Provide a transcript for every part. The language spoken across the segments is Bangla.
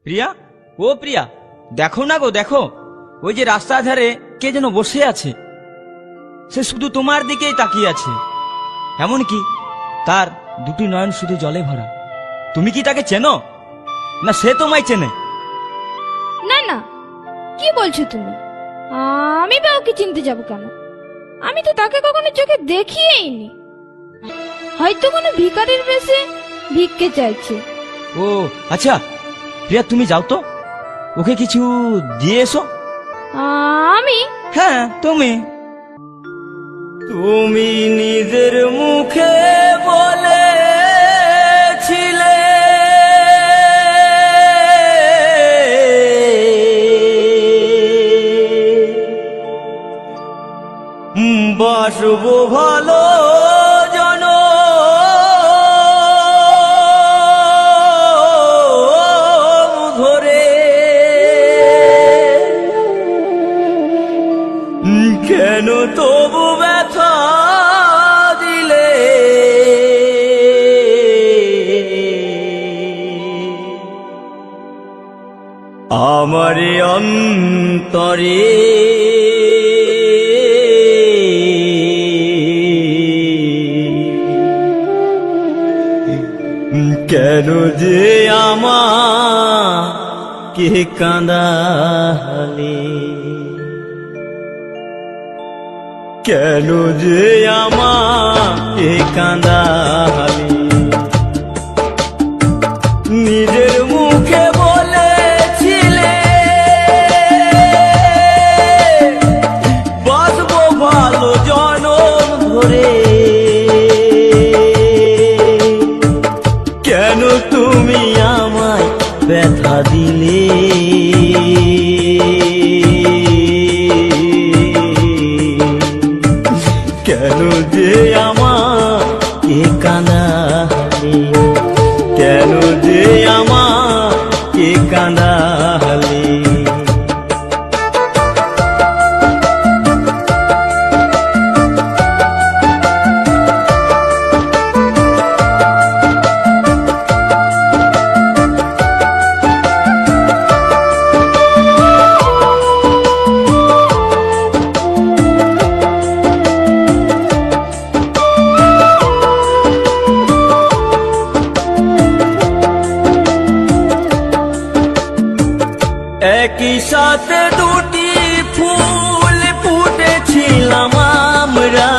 প্রিয়া, ও প্রিয়া, দেখো না গো, দেখো ওই যে রাস্তার ধারে কে যেন বসে আছে। সে শুধু তোমার দিকেই তাকিয়ে আছে, এমনকি তার দুটি নয়ন শুধু জলে ভরা। তুমি কি তাকে চেনো, না সে তোমায় চেনে? না না, কি বলছো তুমি? আমি বা ওকে চিনতে যাব কেন? আমি তো তাকে কখনো চোখে দেখিয়েইনি। হয়তো কোনো ভিখারির বেশে ভিক্ষে চাইছে। ও আচ্ছা প্রিয়া, তুমি যাও তো, ওকে কিছু দিয়ে এসো। আমি? হ্যাঁ তুমি। তুমি নিজের মুখে বলেছিলে বাসবো ভালো জন ধরে, কেন তবু ব্যথা দিলে? আমার অন্তরে কেন যে আমাকে কাঁদালে? কেন যে আমাকে কাঁদালে? নিজের মুখে বলেছিলে বাসবো ভালো জনম ধরে, কেন তুমি আমায় ব্যথা দিলে? কেন যে আমাকে কাঁদালে? কেন যে আমাকে কাঁদালে? একই সাথে দুটি ফুল ফুটেছিলাম আমরা,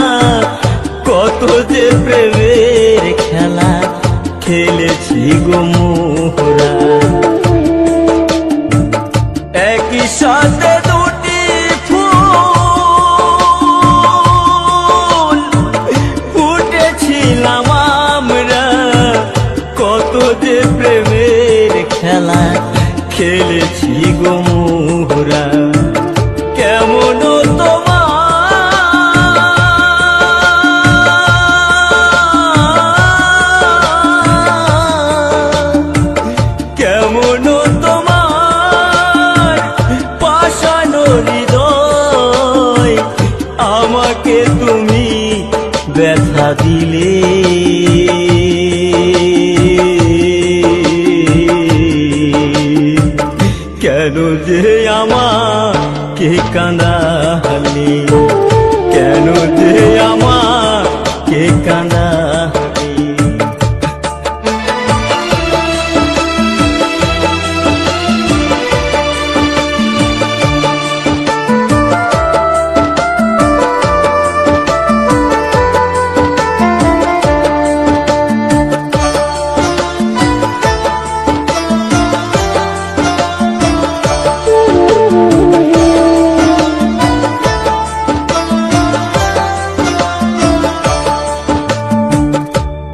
কত যে প্রেমের খেলা খেলেছি গো মোরা। একই সাথে দুটি ফুল ফুটেছিলাম আমরা, কত যে প্রেমের খেলা খেলেছি গো মোরা। কেমন কেমন তোমার পাষাণ হৃদয়, আমাকে তুমি ব্যথা দিলে? কেন যে আমাকে কাঁদালে? কেন যে আমাকে কাঁদালে?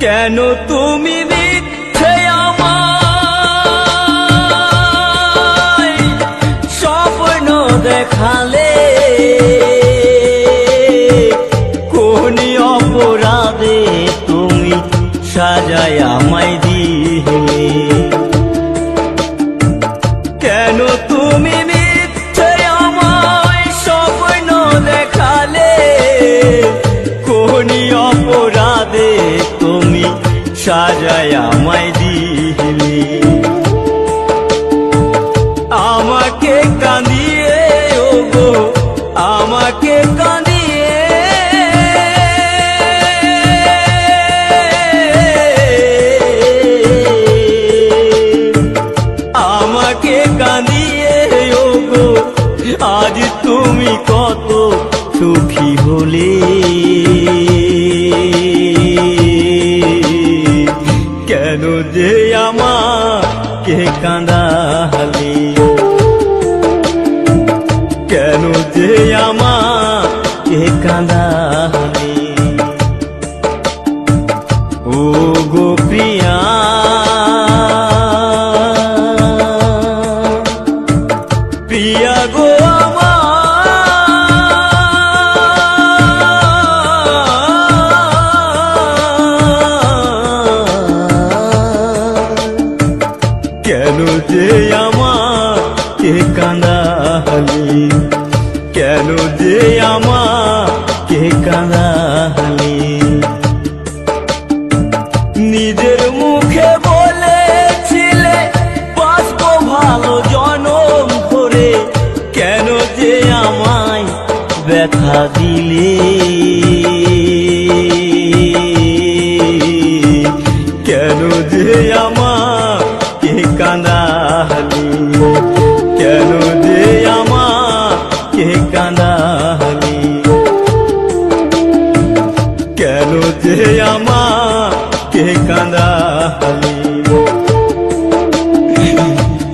কেন তুমি মিথ্যে আমায় স্বপ্ন দেখালে? কোন অপরাধে তুমি সাজায় আমায় দিলে? কেন তুমি মিথ্যে আমায় স্বপ্ন দেখালে? কোন অপরাধে তুমি সাজায় আমায় দিলে? কাঁদালি, কেন যে আমাকে কাঁদালি। ও গো প্রিয়া, প্রিয়া গো কেন যে আমাকে কাঁদালি, কেন যে আমাকে কাঁদালি। নিজের মুখে বলেছিলে বাঁচবো ভালো জনম করে, কেন যে আমায় ব্যথা দিলে। কেন যে আমাকে কাঁদালি, কেন যে আমাকে কাঁদালি, কেন যে আমাকে কাঁদালি,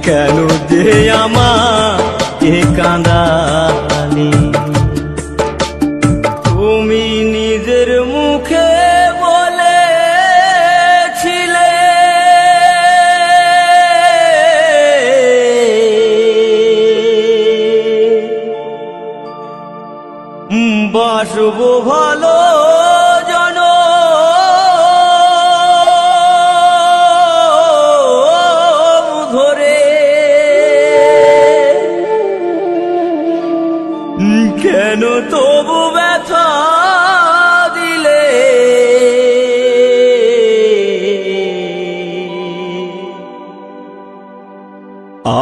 কেন যে আমাকে কাঁদালি। তুমি নিজের মুখে বলেছিলে বাসবো ভালো জনম ধরে, কেন তবু ব্যথা দিলে।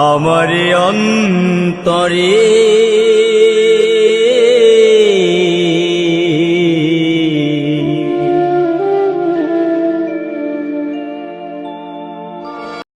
আমার অন্তরে